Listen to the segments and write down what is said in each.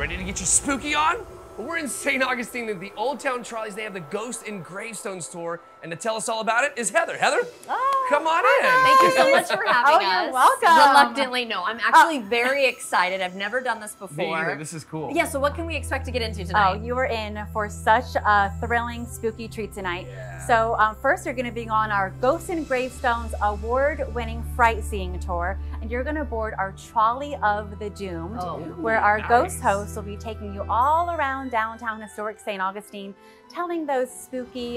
Ready to get your spooky on? We're in St. Augustine at the Old Town Trolleys. They have the Goblins and Gravestones tour, and to tell us all about it is Heather. Heather, come on in. Thank you so much for having us. You're welcome. Reluctantly, no. I'm actually very excited. I've never done this before. Me either. This is cool. Yeah, so what can we expect to get into tonight? Oh, you are in for such a thrilling, spooky treat tonight. Yeah. So first, you're going to be on our Ghosts and Gravestones award-winning fright seeing tour, and you're going to board our Trolley of the Doomed, where our ghost hosts will be taking you all around downtown historic St. Augustine, telling those spooky,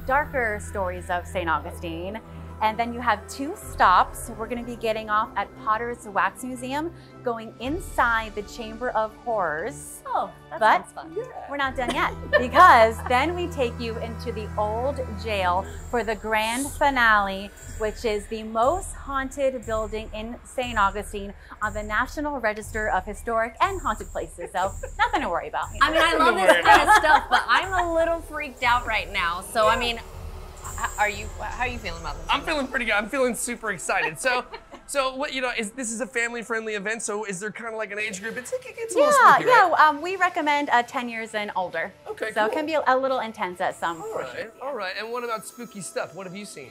darker stories of St. Augustine. And then you have 2 stops. We're going to be getting off at Potter's Wax Museum, going inside the Chamber of Horrors. Oh, that sounds fun. We're not done yet, because then we take you into the old jail for the grand finale, which is the most haunted building in St. Augustine on the National Register of Historic and Haunted Places. So nothing to worry about. I mean, I love this kind of stuff, but I'm a little freaked out right now. So, I mean, how are you feeling about this? I'm feeling pretty good. I'm feeling super excited. So what, you know, this is a family-friendly event. So is there kind of like an age group? It's a little spooky, right? Yeah. We recommend 10 years and older. Okay, so cool. it can be a little intense at some portions. All right. And what about spooky stuff? What have you seen?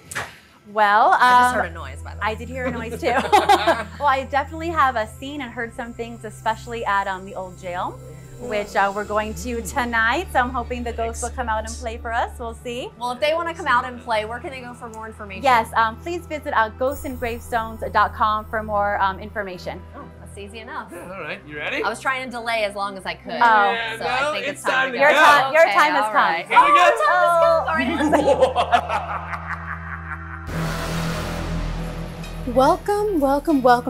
Well, I just heard a noise, by the way. I did hear a noise too. Well, I definitely have seen and heard some things, especially at the old jail, which we're going to tonight. So I'm hoping the ghosts will come out and play for us. We'll see. Well, if they want to come out and play, where can they go for more information? Yes, please visit ghostsandgravestones.com for more information. Oh, that's easy enough. Yeah, all right, you ready? I was trying to delay as long as I could. Yeah, so no, I think it's time to go. Your time has come. Right. All right. Welcome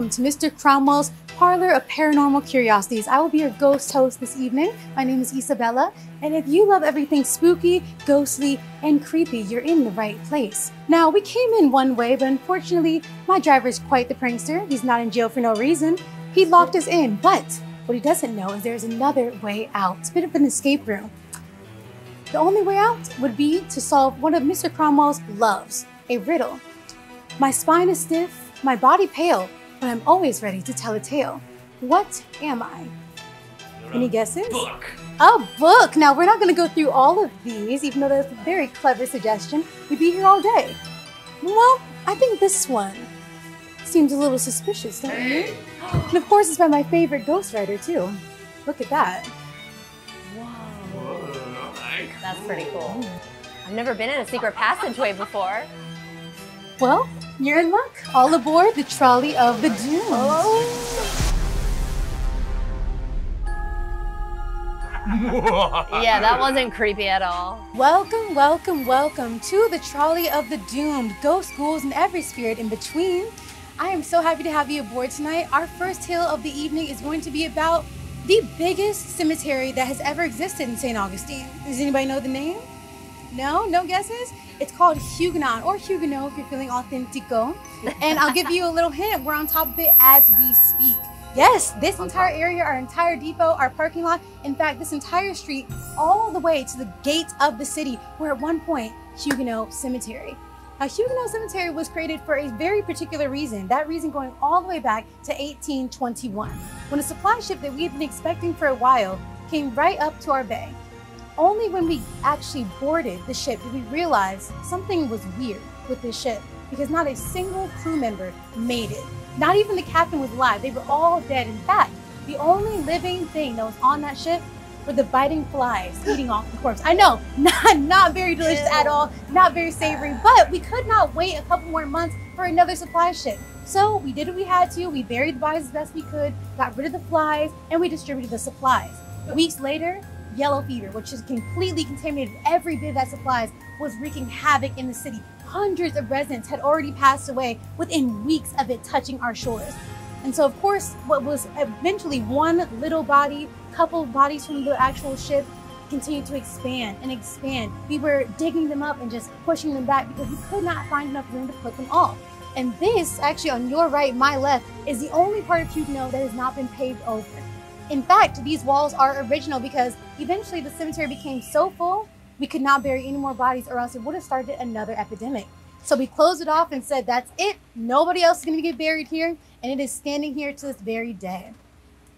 to Mr. Cromwell's Parlor of Paranormal Curiosities. I will be your ghost host this evening. My name is Isabella, and if you love everything spooky, ghostly, and creepy, you're in the right place. Now, we came in one way, but unfortunately, my driver is quite the prankster. He's not in jail for no reason. He locked us in, but what he doesn't know is there's another way out. It's a bit of an escape room. The only way out would be to solve one of Mr. Cromwell's loves, a riddle. My spine is stiff, my body pale, but I'm always ready to tell a tale. What am I? Any guesses? Book. A book! Now, we're not going to go through all of these, even though that's a very clever suggestion. We'd be here all day. Well, I think this one seems a little suspicious, don't you? And of course, it's by my favorite ghostwriter, too. Look at that. Whoa. That's pretty cool. I've never been in a secret passageway before. Well, you're in luck. All aboard the Trolley of the Doomed. Yeah, that wasn't creepy at all. Welcome to the Trolley of the Doomed. Ghosts, ghouls, and every spirit in between. I am so happy to have you aboard tonight. Our first tale of the evening is going to be about the biggest cemetery that has ever existed in St. Augustine. Does anybody know the name? No? No guesses? It's called Huguenot, or Huguenot if you're feeling authentico. And I'll give you a little hint. We're on top of it as we speak. Yes, this entire area, our entire depot, our parking lot, in fact, this entire street, all the way to the gates of the city, were at one point Huguenot Cemetery. Now, Huguenot Cemetery was created for a very particular reason, that reason going all the way back to 1821, when a supply ship that we had been expecting for a while came right up to our bay. Only when we actually boarded the ship did we realize something was weird with this ship, because not a single crew member made it. Not even the captain was alive. They were all dead. In fact, the only living thing that was on that ship were the biting flies eating off the corpse. I know, not very delicious at all, not very savory, but we could not wait a couple more months for another supply ship. So we did what we had to. We buried the bodies as best we could, got rid of the flies, and we distributed the supplies. Weeks later, yellow fever, which has completely contaminated every bit of that supplies, was wreaking havoc in the city. Hundreds of residents had already passed away within weeks of it touching our shores. And so, of course, what was eventually one little body, couple of bodies from the actual ship, continued to expand and expand. We were digging them up and just pushing them back because we could not find enough room to put them all. And this, actually on your right, my left, is the only part of Huguenot that has not been paved over. In fact, these walls are original because eventually the cemetery became so full, we could not bury any more bodies or else it would have started another epidemic. So we closed it off and said, that's it. Nobody else is going to get buried here. And it is standing here to this very day.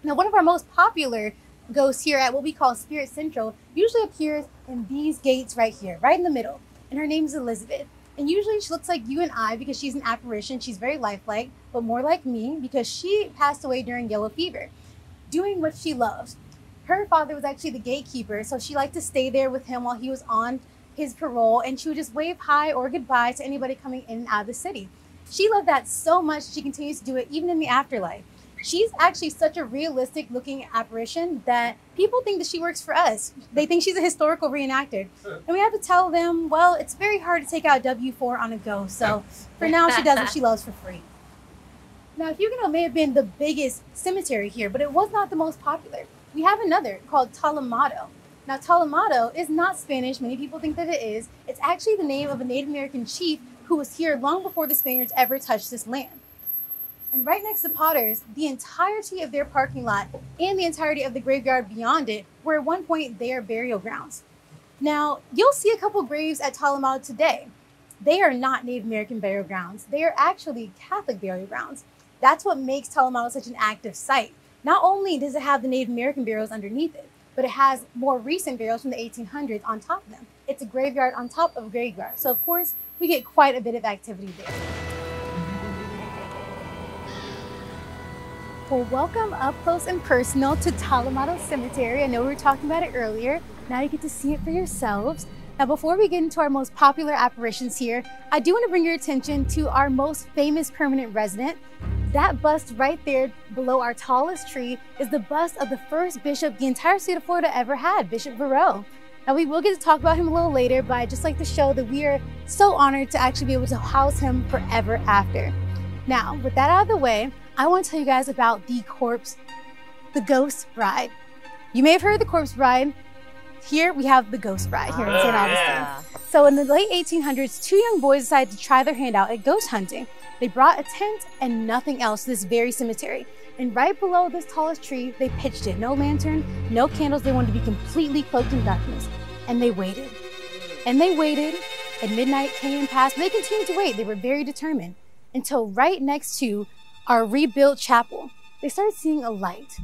Now, one of our most popular ghost here at what we call Spirit Central usually appears in these gates right here, right in the middle. And her name is Elizabeth. And usually she looks like you and I because she's an apparition. She's very lifelike, but more like me because she passed away during yellow fever, doing what she loves. Her father was actually the gatekeeper, so she liked to stay there with him while he was on his parole, and she would just wave hi or goodbye to anybody coming in and out of the city. She loved that so much she continues to do it even in the afterlife. She's actually such a realistic looking apparition that people think that she works for us. They think she's a historical reenactor. And we have to tell them, well, it's very hard to take out W4 on a ghost. So for now, she does what she loves for free. Now, Huguenot may have been the biggest cemetery here, but it was not the most popular. We have another called Talamado. Now, Talamado is not Spanish. Many people think that it is. It's actually the name of a Native American chief who was here long before the Spaniards ever touched this land. And right next to Potter's, the entirety of their parking lot and the entirety of the graveyard beyond it were at one point their burial grounds. Now, you'll see a couple graves at Talamado today. They are not Native American burial grounds. They are actually Catholic burial grounds. That's what makes Talamado such an active site. Not only does it have the Native American burials underneath it, but it has more recent burials from the 1800s on top of them. It's a graveyard on top of a graveyard. So of course, we get quite a bit of activity there. Well, welcome up close and personal to Tato Cemetery. I know we were talking about it earlier. Now you get to see it for yourselves. Now, before we get into our most popular apparitions here, I do want to bring your attention to our most famous permanent resident. That bust right there below our tallest tree is the bust of the first bishop the entire state of Florida ever had, Bishop Verreau. Now, we will get to talk about him a little later, but I'd just like to show that we are so honored to actually be able to house him forever after. Now, with that out of the way, I want to tell you guys about the corpse, the Ghost Bride. You may have heard of the Corpse Bride. Here we have the Ghost Bride here in St. Augustine. Yeah. So in the late 1800s, two young boys decided to try their hand out at ghost hunting. They brought a tent and nothing else to this very cemetery. And right below this tallest tree, they pitched it. No lantern, no candles. They wanted to be completely cloaked in darkness. And they waited. And they waited. And midnight came and passed. They continued to wait. They were very determined. Until right next to our rebuilt chapel, they started seeing a light.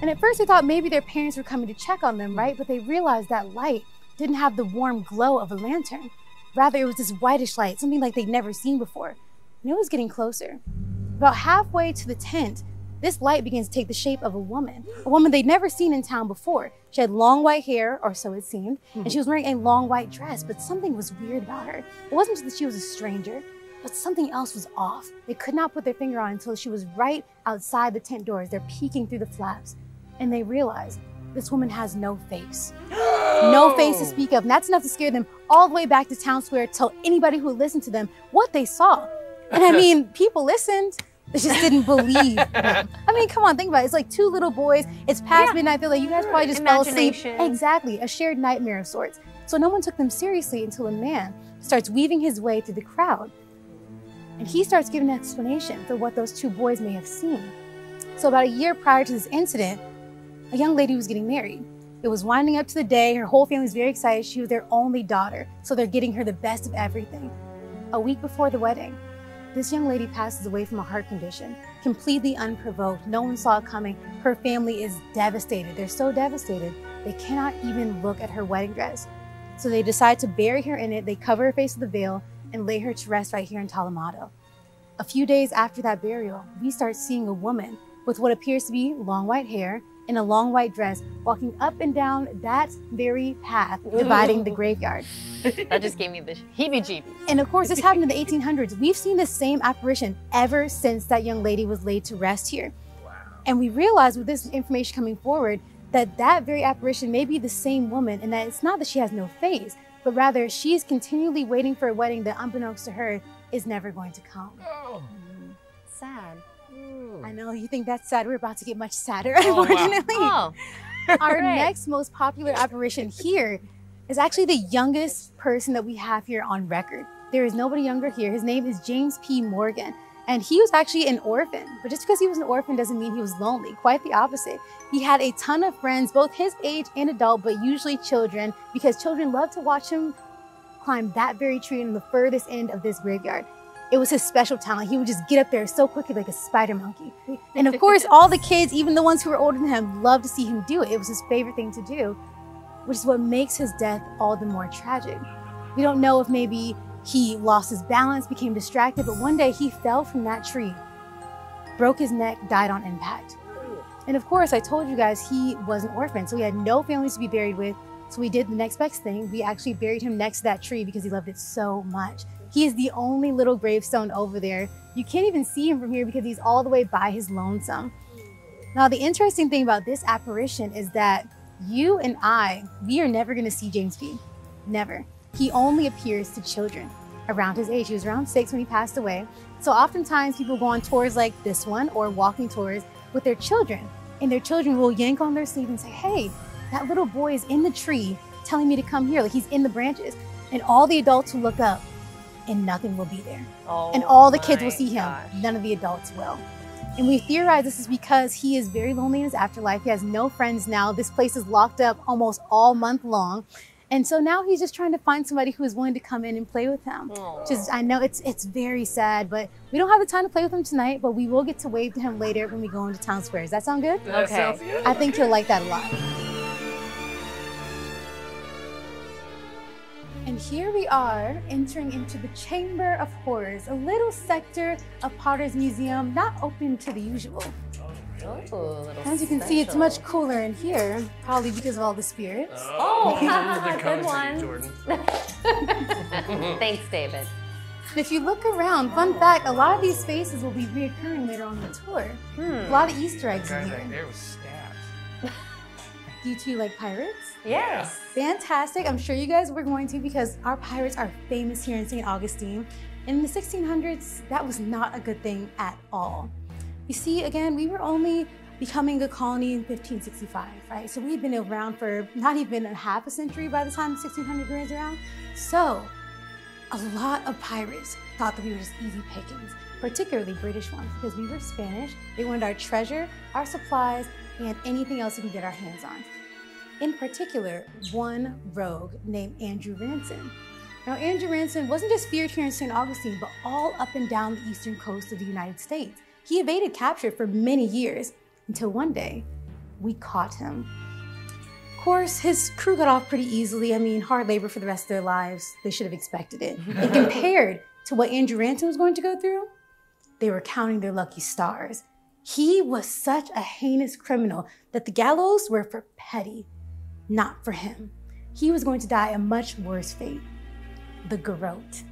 And at first they thought maybe their parents were coming to check on them, right? But they realized that light didn't have the warm glow of a lantern. Rather, it was this whitish light, something like they'd never seen before. And it was getting closer. About halfway to the tent, this light begins to take the shape of a woman they'd never seen in town before. She had long white hair, or so it seemed, and she was wearing a long white dress, but something was weird about her. It wasn't just that she was a stranger, but something else was off. They could not put their finger on it until she was right outside the tent doors. They're peeking through the flaps, and they realized this woman has no face. No face to speak of, and that's enough to scare them all the way back to town square to tell anybody who listened to them what they saw. And I mean, people listened, they just didn't believe them. I mean, come on, think about it. It's like two little boys, it's past midnight, they're like, you guys probably just fell asleep. Exactly, a shared nightmare of sorts. So no one took them seriously until a man starts weaving his way through the crowd. And he starts giving an explanation for what those two boys may have seen. So about a year prior to this incident, a young lady was getting married. It was winding up to the day. Her whole family was very excited. She was their only daughter, so they're getting her the best of everything. A week before the wedding, this young lady passes away from a heart condition, completely unprovoked. No one saw it coming. Her family is devastated. They're so devastated, they cannot even look at her wedding dress. So they decide to bury her in it. They cover her face with a veil and lay her to rest right here in Talamado. A few days after that burial, we start seeing a woman with what appears to be long white hair in a long white dress walking up and down that very path dividing the graveyard. That just gave me the heebie-jeebies. And of course, this happened in the 1800s. We've seen the same apparition ever since that young lady was laid to rest here. Wow. And we realized with this information coming forward that that very apparition may be the same woman, and that it's not that she has no face, but rather she is continually waiting for a wedding that, unbeknownst to her, is never going to come. Oh. Sad. I know, you think that's sad. We're about to get much sadder, unfortunately. Wow. Our next most popular apparition here is actually the youngest person that we have here on record. There is nobody younger here. His name is James P. Morgan, and he was actually an orphan. But just because he was an orphan doesn't mean he was lonely. Quite the opposite. He had a ton of friends, both his age and adult, but usually children, because children love to watch him climb that very tree in the furthest end of this graveyard. It was his special talent. He would just get up there so quickly like a spider monkey. And of course, all the kids, even the ones who were older than him, loved to see him do it. It was his favorite thing to do, which is what makes his death all the more tragic. We don't know if maybe he lost his balance, became distracted, but one day he fell from that tree, broke his neck, died on impact. And of course, I told you guys he was an orphan, so he had no families to be buried with. So we did the next best thing. We actually buried him next to that tree because he loved it so much. He is the only little gravestone over there. You can't even see him from here because he's all the way by his lonesome. Now, the interesting thing about this apparition is that you and we are never gonna see James B. Never. He only appears to children around his age. He was around 6 when he passed away. So oftentimes people go on tours like this one or walking tours with their children, and their children will yank on their sleeve and say, hey, that little boy is in the tree telling me to come here, like he's in the branches. And all the adults will look up and nothing will be there. Oh, and all the kids will see him, gosh. none of the adults will. And we theorize this is because he is very lonely in his afterlife. He has no friends now. This place is locked up almost all month long. And so now he's just trying to find somebody who is willing to come in and play with him. Which is, I know it's very sad, but we don't have the time to play with him tonight, but we will get to wave to him later when we go into town square. Does that sound good? That sounds good. I think he'll like that a lot. And here we are entering into the Chamber of Horrors, a little sector of Potter's Museum, not open to the usual. As you can see, it's much cooler in here, probably because of all the spirits. Good one. Jordan. Thanks, David. And if you look around, fun fact, a lot of these spaces will be reoccurring later on the tour. A lot of Easter eggs in here. There was stabs. Do you two like pirates? Yes. Fantastic. I'm sure you guys were going to because our pirates are famous here in St. Augustine. In the 1600s, that was not a good thing at all. You see, again, we were only becoming a colony in 1565, right? So we'd been around for not even a half a century by the time 1600 rolls around. So a lot of pirates thought that we were just easy pickings, particularly British ones, because we were Spanish. They wanted our treasure, our supplies, and anything else we could get our hands on. In particular, one rogue named Andrew Ransom. Now, Andrew Ransom wasn't just feared here in St. Augustine, but all up and down the eastern coast of the United States. He evaded capture for many years until one day we caught him. Of course, his crew got off pretty easily. I mean, hard labor for the rest of their lives. They should have expected it. And compared to what Andrew Ransom was going to go through, they were counting their lucky stars. He was such a heinous criminal that the gallows were for petty, not for him. He was going to die a much worse fate, the garrote.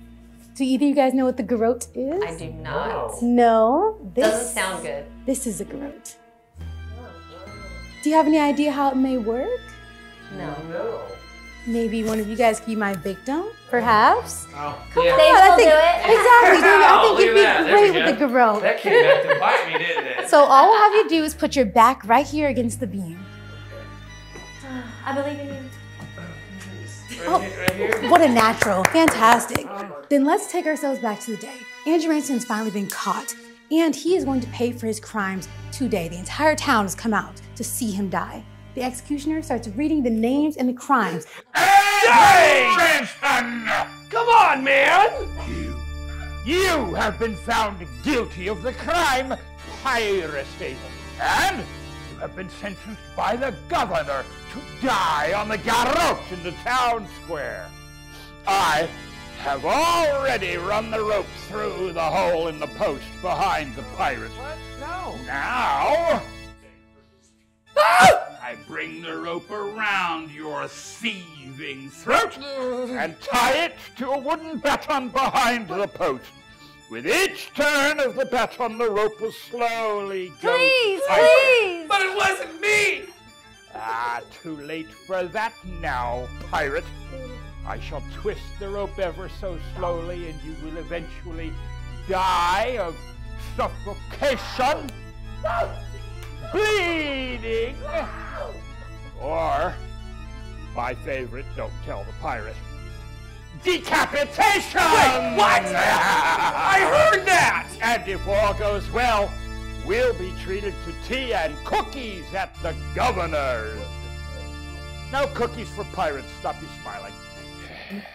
Do either of you guys know what the garrote is? I do not. No. Doesn't sound good. This is a garrote. Do you have any idea how it may work? No. Maybe one of you guys could be my victim, perhaps? Oh, Come yeah. on, Dave I will think, do it. exactly, David. I think Look you'd at be that. There great we with the go. garrote. That came back to bite me, didn't it? So all we'll have you do is put your back right here against the beam. I believe in you. Right here. What a natural. Fantastic. Then let's take ourselves back to the day. Andrew Ransom's finally been caught, and he is going to pay for his crimes today. The entire town has come out to see him die. The executioner starts reading the names and the crimes. Hey! Ransom! Come on, man! You have been found guilty of the crime piracy, and you have been sentenced by the governor to die on the garrote in the town square. I have already run the rope through the hole in the post behind the pirate. What? No. Now, I bring the rope around your thieving throat and tie it to a wooden baton behind the post. With each turn of the baton, the rope will slowly go Please, tighter. please. But it wasn't me! Ah, too late for that now, pirate. I shall twist the rope ever so slowly, and you will eventually die of suffocation, bleeding, or, my favorite, don't tell the pirate, decapitation! Wait, what? I heard that! And if all goes well, we'll be treated to tea and cookies at the governor's. No cookies for pirates. Stop you smiling.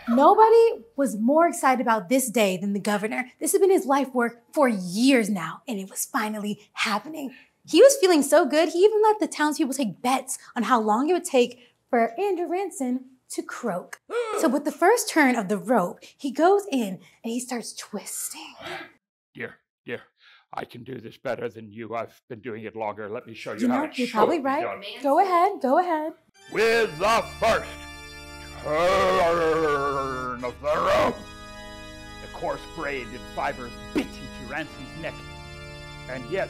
Nobody was more excited about this day than the governor. This had been his life work for years now, and it was finally happening. He was feeling so good, he even let the townspeople take bets on how long it would take for Andrew Ranson to croak. So with the first turn of the rope, he goes in and he starts twisting. Dear, I can do this better than you. I've been doing it longer. Let me show you, You how know, it you're should probably be right. done. Go ahead. With the first turn of the rope, the coarse braid and fibers bit into Ranson's neck, and yet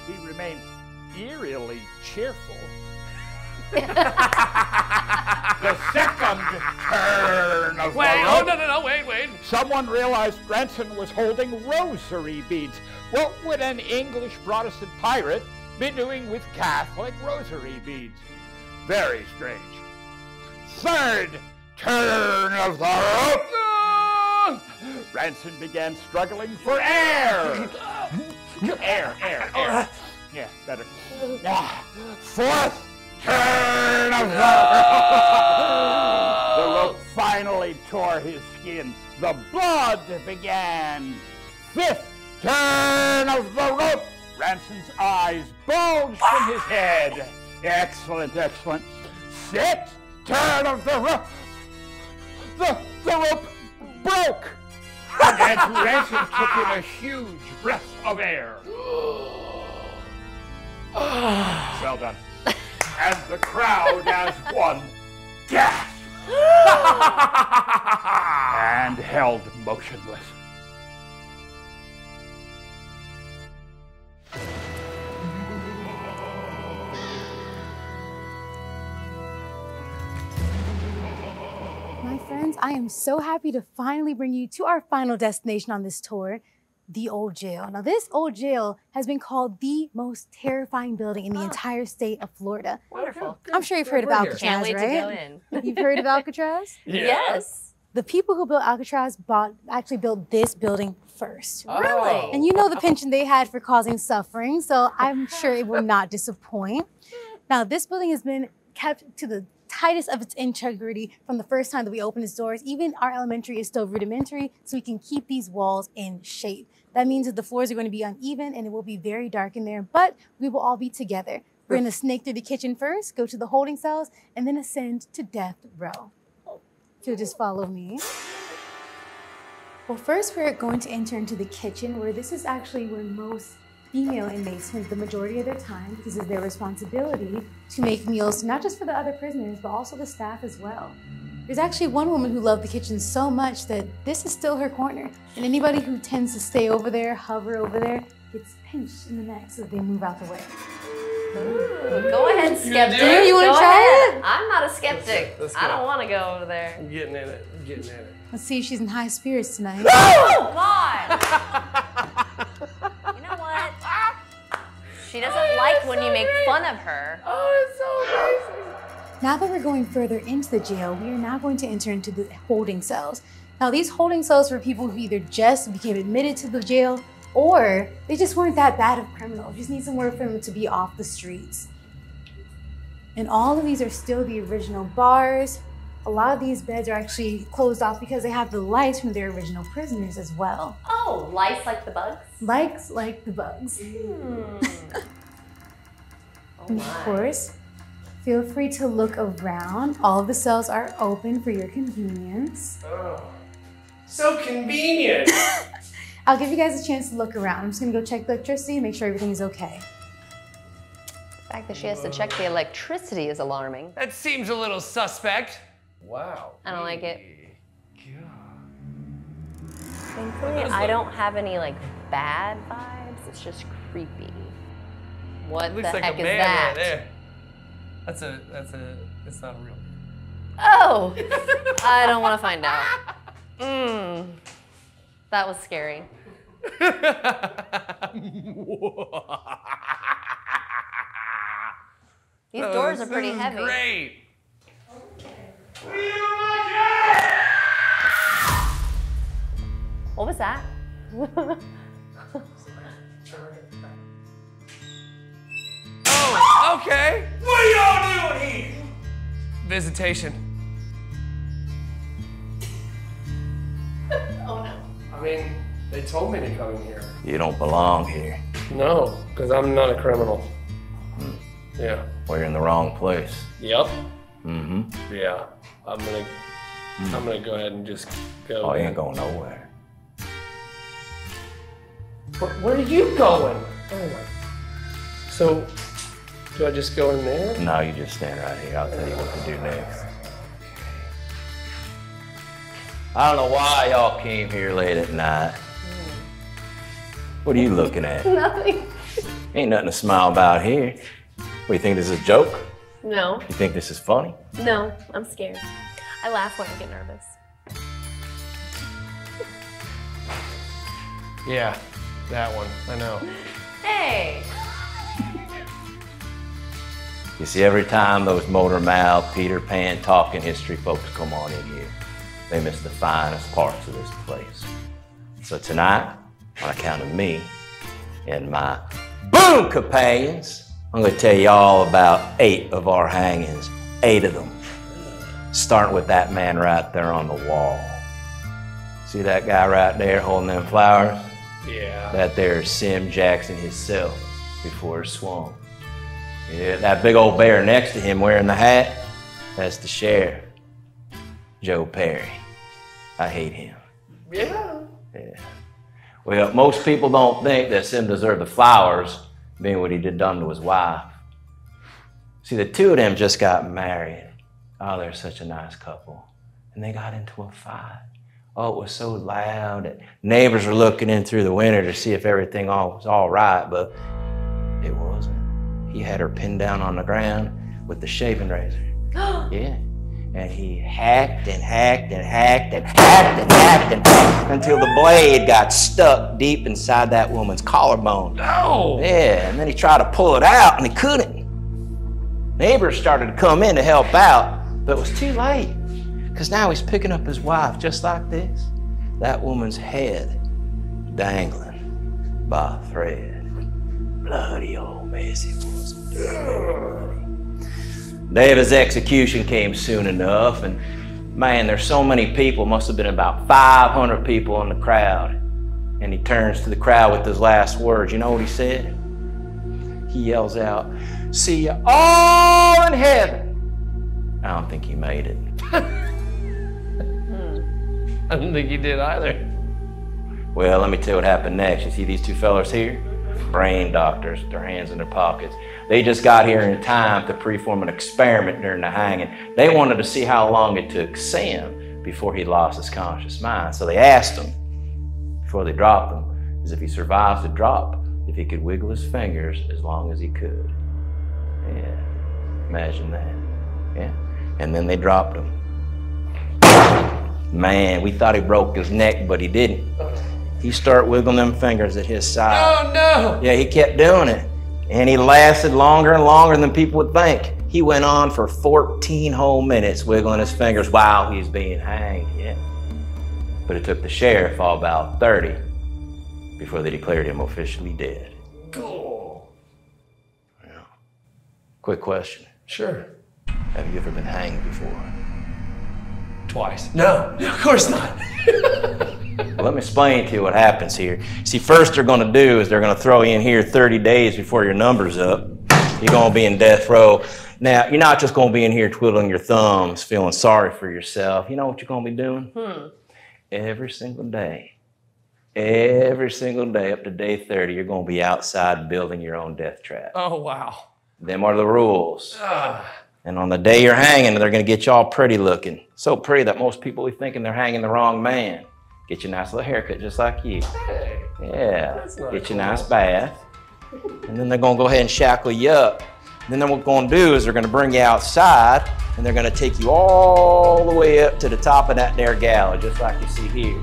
he remained eerily cheerful. The second turn of the rope. No, wait. Someone realized Ranson was holding rosary beads. What would an English Protestant pirate be doing with Catholic rosary beads? Very strange. Third turn of the rope. Ranson began struggling for air. Air. Yeah, better. Fourth turn of the rope. The rope finally tore his skin. The blood began. Fifth turn of the rope. Ranson's eyes bulged from his head. Excellent. Sixth turn of the rope. The rope broke. And Andrew Ranson took in a huge breath of air. Well done. And the crowd as one gasped and held motionless. My friends, I am so happy to finally bring you to our final destination on this tour, the old jail. Now, this old jail has been called the most terrifying building in the entire state of Florida. Wonderful. I'm sure you've heard of We're here. Alcatraz, Can't wait right? to go in. You've heard of Alcatraz? Yes. The people who built Alcatraz actually built this building first. Really? And you know the penchant they had for causing suffering, so I'm sure it will not disappoint. Now, this building has been kept to the tightest of its integrity from the first time that we opened its doors. Even our elementary is still rudimentary, so we can keep these walls in shape. That means that the floors are going to be uneven and it will be very dark in there, but we will all be together. We're going to snake through the kitchen first, go to the holding cells, and then ascend to death row. If you'll just follow me. Well, first we're going to enter into the kitchen, where this is actually where most female inmates spend the majority of their time, because it's their responsibility to make meals, not just for the other prisoners, but also the staff as well. There's actually one woman who loved the kitchen so much that this is still her corner. And anybody who tends to stay over there, hover over there, gets pinched in the neck so they move out the way. Ooh, go ahead, skeptic. You want to Go try ahead. it? I'm not a skeptic. Let's go. I don't want to go over there. I'm getting in it. Let's see if she's in high spirits tonight. Oh, God. You know what? She doesn't like when you make fun of her. Oh, it's so amazing. Now that we're going further into the jail, we are now going to enter into the holding cells. Now, these holding cells are for people who either just became admitted to the jail or they just weren't that bad of criminals, just need somewhere for them to be off the streets. And all of these are still the original bars. A lot of these beds are actually closed off because they have the lights from their original prisoners as well. Oh, lice like the bugs? Lights like the bugs. Oh, And of my. course, feel free to look around. All of the cells are open for your convenience. Oh, so convenient. I'll give you guys a chance to look around. I'm just gonna go check the electricity and make sure everything is okay. The fact that she has to check the electricity is alarming. That seems a little suspect. Wow. I don't like it. God. Thankfully, I don't have any like bad vibes. It's just creepy. What Looks the like heck a is man that? right there. It's not real. Oh, I don't want to find out. That was scary. These doors are pretty heavy. Great. What was that? Oh, okay. What are y'all doing here? Visitation. mean, they told me to come in here. You don't belong here. No, because I'm not a criminal. Yeah. Well, you're in the wrong place. Yep. Mm-hmm. Yeah. I'm gonna go ahead and just go. Oh, you ain't going nowhere. Where are you going? Oh my. So, do I just go in there? No, you just stand right here. I'll tell you what to do next. I don't know why y'all came here late at night. What are you looking at? Nothing. Ain't nothing to smile about here. What, you think this is a joke? No. You think this is funny? No, I'm scared. I laugh when I get nervous. Yeah, that one. I know. Hey. You see, every time those motor mouth, Peter Pan talking history folks come on in here, they miss the finest parts of this place. So tonight, on account of me and my boom companions, I'm gonna tell you all about 8 of our hangings, 8 of them. Starting with that man right there on the wall. See that guy right there holding them flowers? Yeah. That there's Sim Jackson himself before he swung. Yeah, that big old bear next to him wearing the hat, that's the sheriff, Joe Perry. I hate him. Yeah. Yeah. Well, most people don't think that Sim deserved the flowers, being what he did done to his wife. See, the 2 of them just got married. Oh, they're such a nice couple. And they got into a fight. Oh, it was so loud that neighbors were looking in through the window to see if everything was all right, but it wasn't. He had her pinned down on the ground with the shaving razor. Yeah. And he hacked and hacked and hacked and hacked and hacked and hacked until the blade got stuck deep inside that woman's collarbone. No! Yeah, and then he tried to pull it out and he couldn't. Neighbors started to come in to help out, but it was too late. Because now he's picking up his wife just like this. That woman's head dangling by a thread. Bloody old mess it was. Day of his execution came soon enough, and man, there's so many people, must have been about 500 people in the crowd. And he turns to the crowd with his last words. You know what he said? He yells out, "See you all in heaven." I don't think he made it. I don't think he did either. Well, let me tell you what happened next. You see these 2 fellas here? Brain doctors, their hands in their pockets. They just got here in time to perform an experiment during the hanging. They wanted to see how long it took Sam before he lost his conscious mind. So they asked him, before they dropped him, is if he survives the drop, if he could wiggle his fingers as long as he could. Yeah, imagine that. Yeah, and then they dropped him. Man, we thought he broke his neck, but he didn't. He started wiggling them fingers at his side. Oh no! Yeah, he kept doing it. And he lasted longer and longer than people would think. He went on for 14 whole minutes wiggling his fingers while he was being hanged, yeah. But it took the sheriff all about 30 before they declared him officially dead. Cool. Yeah. Quick question. Sure. Have you ever been hanged before? Twice. No, of course not. Well, let me explain to you what happens here. See, first they're going to do is they're going to throw you in here 30 days before your number's up. You're going to be in death row. Now, you're not just going to be in here twiddling your thumbs, feeling sorry for yourself. You know what you're going to be doing? Every single day up to day 30, you're going to be outside building your own death trap. Oh, wow. Them are the rules. And on the day you're hanging, they're going to get you all pretty looking. So pretty that most people will be thinking they're hanging the wrong man. Get you a nice little haircut just like you. Hey, yeah, get you a nice bath. And then they're going to go ahead and shackle you up. And then what they're going to do is they're going to bring you outside and they're going to take you all the way up to the top of that there gallows, just like you see here.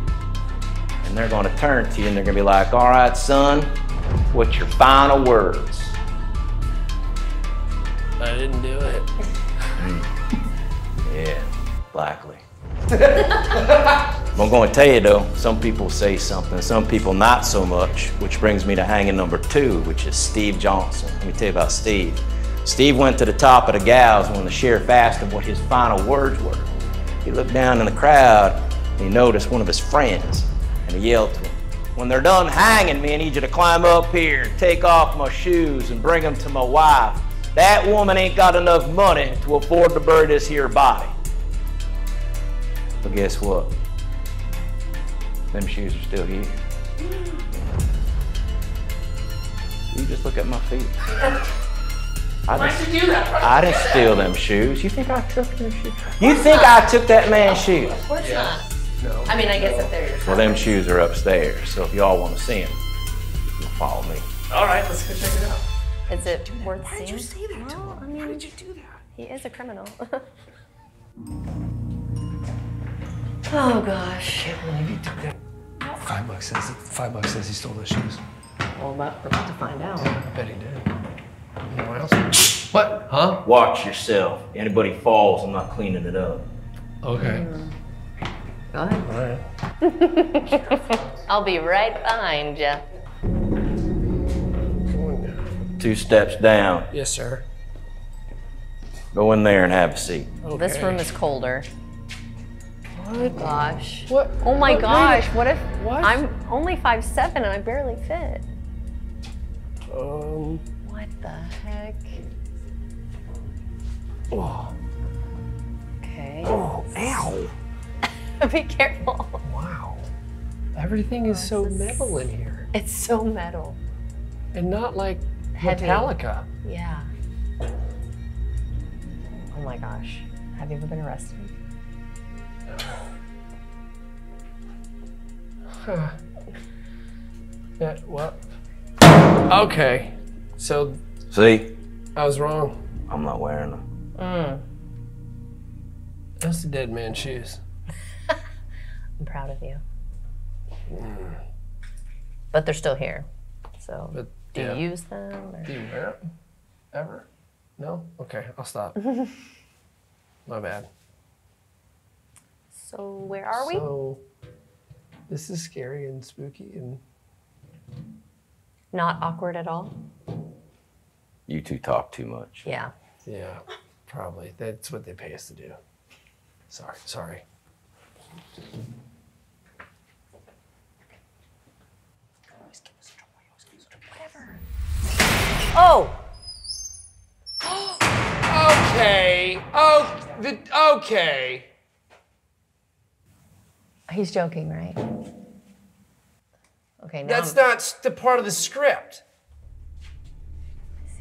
And they're going to turn to you and they're going to be like, all right, son, what's your final words? I didn't do it. Yeah, likely. I'm going to tell you though, some people say something, some people not so much, which brings me to hanging number 2, which is Steve Johnson. Let me tell you about Steve. Steve went to the top of the gallows when the sheriff asked him what his final words were. He looked down in the crowd and he noticed one of his friends, And he yelled to them, when they're done hanging me, I need you to climb up here and take off my shoes and bring them to my wife. That woman ain't got enough money to afford to bury this here body. But guess what? Them shoes are still here. You just look at my feet. Why'd you do that? I didn't steal them shoes. You think I took them shoes? You think I took that man's shoes? Of course not. No. I mean, I guess if they're your Well, them shoes are upstairs, so if y'all want to see them, you'll follow me. All right, let's go check it out. Is it worth Why seeing? did you say that to him? I mean, Why did you do that? He is a criminal. Oh gosh. I can't believe you took that. $5 says he stole those shoes. Well, we're about to find out. I bet he did. Anyone else? What? Huh? Watch yourself. Anybody falls, I'm not cleaning it up. Okay. Go ahead. All right. I'll be right behind you. 2 steps down. Yes, sir. Go in there and have a seat. Okay. This room is colder. What? Gosh. What? Oh my gosh. What if What? I'm only 5'7" and I barely fit? What the heck? Oh. Okay. Oh, ow. Be careful. Wow. Everything is so metal in here. It's so metal. And not like Heavy. Metallica. Yeah. Oh my gosh. Have you ever been arrested? Yeah, what? Okay. So See? I was wrong. I'm not wearing them. That's the dead man's shoes. I'm proud of you. But they're still here. So But do yeah. you use them? Or? Do you wear them? Ever? No? Okay, I'll stop. My bad. So where are we? So this is scary and spooky and Not awkward at all? You two talk too much. Yeah. yeah, probably. That's what they pay us to do. Sorry. Oh! Okay. Okay. He's joking, right? Okay, now That's not the part of the script.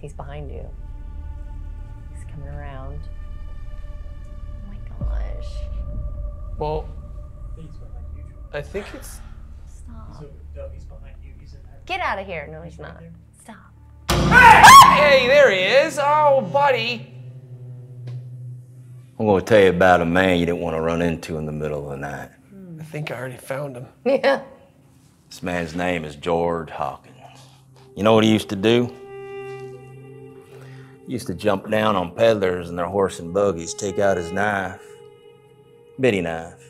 he's behind you. He's coming around. Oh my gosh. Well, I think it's. Stop. Get out of here. No, he's not. Stop. Hey, there he is. Oh, buddy. I'm going to tell you about a man you didn't want to run into in the middle of the night. I think I already found him. Yeah. This man's name is George Hawkins. You know what he used to do? He used to jump down on peddlers and their horse and buggies, take out his knife, bitty knife,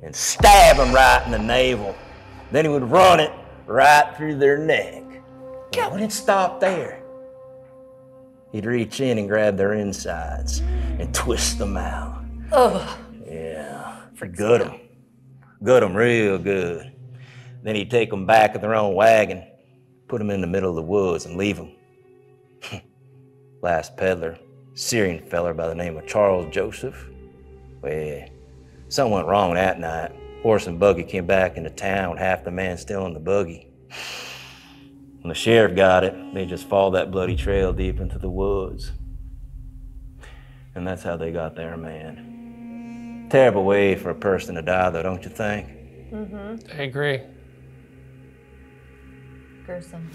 and stab them right in the navel. Then he would run it right through their neck. He wouldn't stop there. He'd reach in and grab their insides and twist them out. Ugh. Yeah, gut them. Gut them real good. Then he'd take them back in their own wagon, put them in the middle of the woods and leave them. Last peddler, Syrian feller by the name of Charles Joseph. Well, something went wrong that night. Horse and buggy came back into town with half the man still in the buggy. When the sheriff got it, they just followed that bloody trail deep into the woods. And that's how they got their man. Terrible way for a person to die, though, don't you think? Mm-hmm. I agree. Gruesome.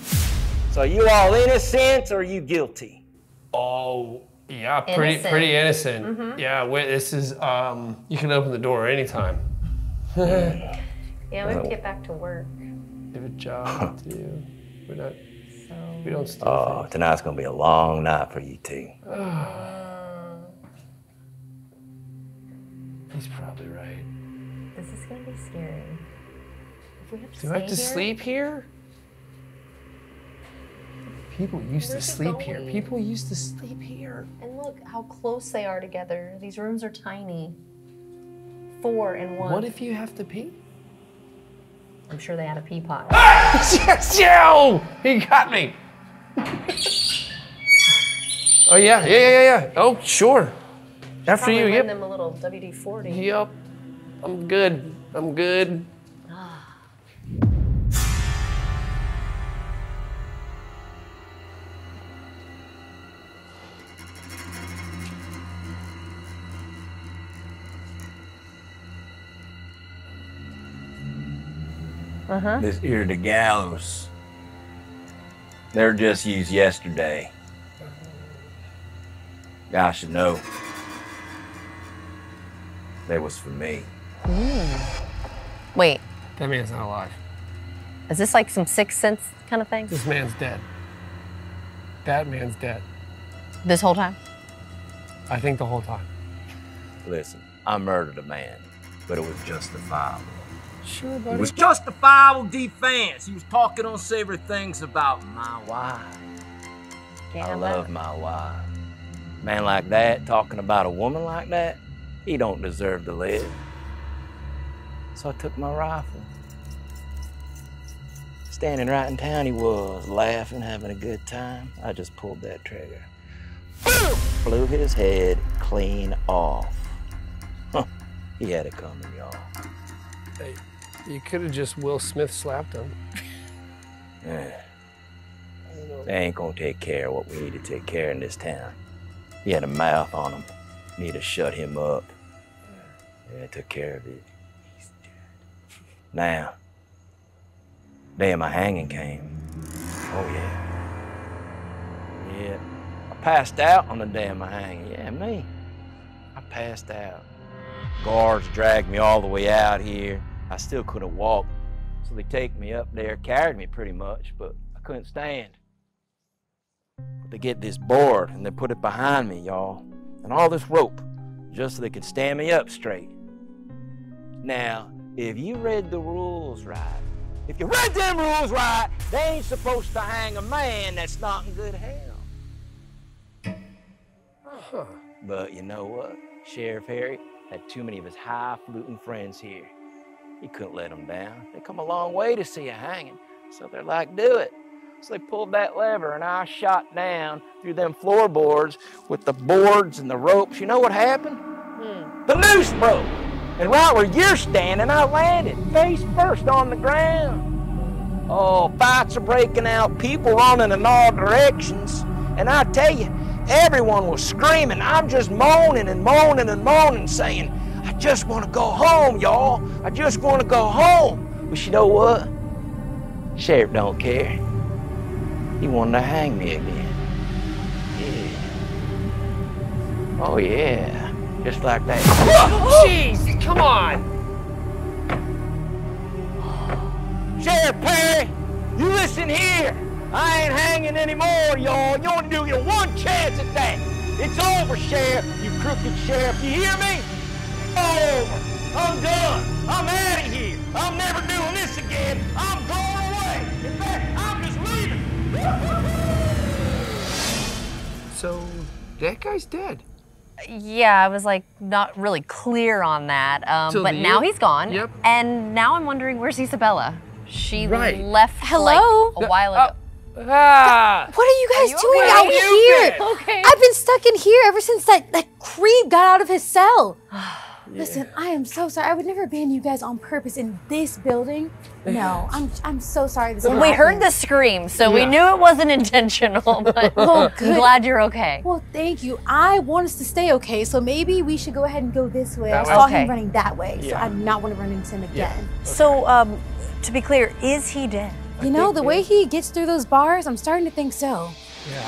So you all innocent or you guilty? Oh, yeah, Innocent. pretty innocent. Yeah, wait, this is, you can open the door anytime. Yeah, we have to get back to work. We have a job to do. We don't steal Oh, things. tonight's gonna be a long night for you two. He's probably right. This is gonna be scary. If we have to Do I have to stay here, sleep here? People used to Where's it sleep here. going? People used to sleep here. And look how close they are together. These rooms are tiny. 4 in 1. What if you have to pee? I'm sure they had a pea pot. Yes, yo! He got me. Oh yeah. Oh sure. After you, Give them a little WD-40. Yep. I'm good. This here the gallows. They're just used yesterday. I should know. That was for me. Wait, That man's not alive. is this like some Sixth Sense kind of thing? This man's dead. That man's dead. This whole time? I think the whole time. Listen, I murdered a man, but it was justifiable. Sure, It buddy. was justifiable defense. He was talking unsavory things about my wife. I love my wife. Man like that, talking about a woman like that, he don't deserve to live. So I took my rifle. Standing right in town he was, laughing, having a good time. I just pulled that trigger. Boom! Blew his head clean off. Huh. He had it coming, y'all. Hey, you could have just Will Smith slapped him. Yeah. They ain't gonna take care of what we need to take care of in this town. He had a mouth on him. Need to shut him up. Yeah, I took care of it. He's dead. Now, day of my hanging came. Oh yeah. Yeah. I passed out on the day of my hanging. Yeah, me. I passed out. Guards dragged me all the way out here. I still couldn't walk. So they take me up there, carried me pretty much, but I couldn't stand. But they get this board and they put it behind me, y'all, and all this rope, just so they could stand me up straight. Now, if you read the rules right, if you read them rules right, they ain't supposed to hang a man that's not in good health. Huh. But you know what? Sheriff Harry had too many of his highfalutin friends here. He couldn't let them down. They come a long way to see a hanging, so they're like, do it. So they pulled that lever, and I shot down through them floorboards with the boards and the ropes. You know what happened? The noose broke. And right where you're standing, I landed face first on the ground. Oh, fights are breaking out, people running in all directions. And I tell you, everyone was screaming. I'm just moaning and moaning and moaning, saying, I just want to go home, y'all. I just want to go home. But you know what? Sheriff don't care. He wanted to hang me again. Yeah. Oh, yeah. Just like that. Jeez, come on. Sheriff Perry, you listen here. I ain't hanging anymore, y'all. You only do get one chance at that. It's over, Sheriff, you crooked sheriff. You hear me? Over. I'm done. I'm out of here. I'm never doing this again. I'm going away. In fact, I'm just leaving. So, that guy's dead. Yeah, I was like not really clear on that. So but now he's gone. Yep. And now I'm wondering, where's Isabella? She Right. left Hello? like a while ago. Ah! What are you guys you doing okay? out Are you here? good? Okay. I've been stuck in here ever since that creep got out of his cell. Listen, I am so sorry. I would never abandon you guys on purpose in this building. No, I'm so sorry. This We heard happened. the scream, so we Yeah. knew it wasn't intentional, but Oh, I'm good. glad you're okay. Well, thank you. I want us to stay okay, so maybe we should go ahead and go this way. I That saw way? him running that way, so Yeah. I do not want to run into him again. So, to be clear, is he dead? You know, think the way he gets through those bars, I'm starting to think so. Yeah.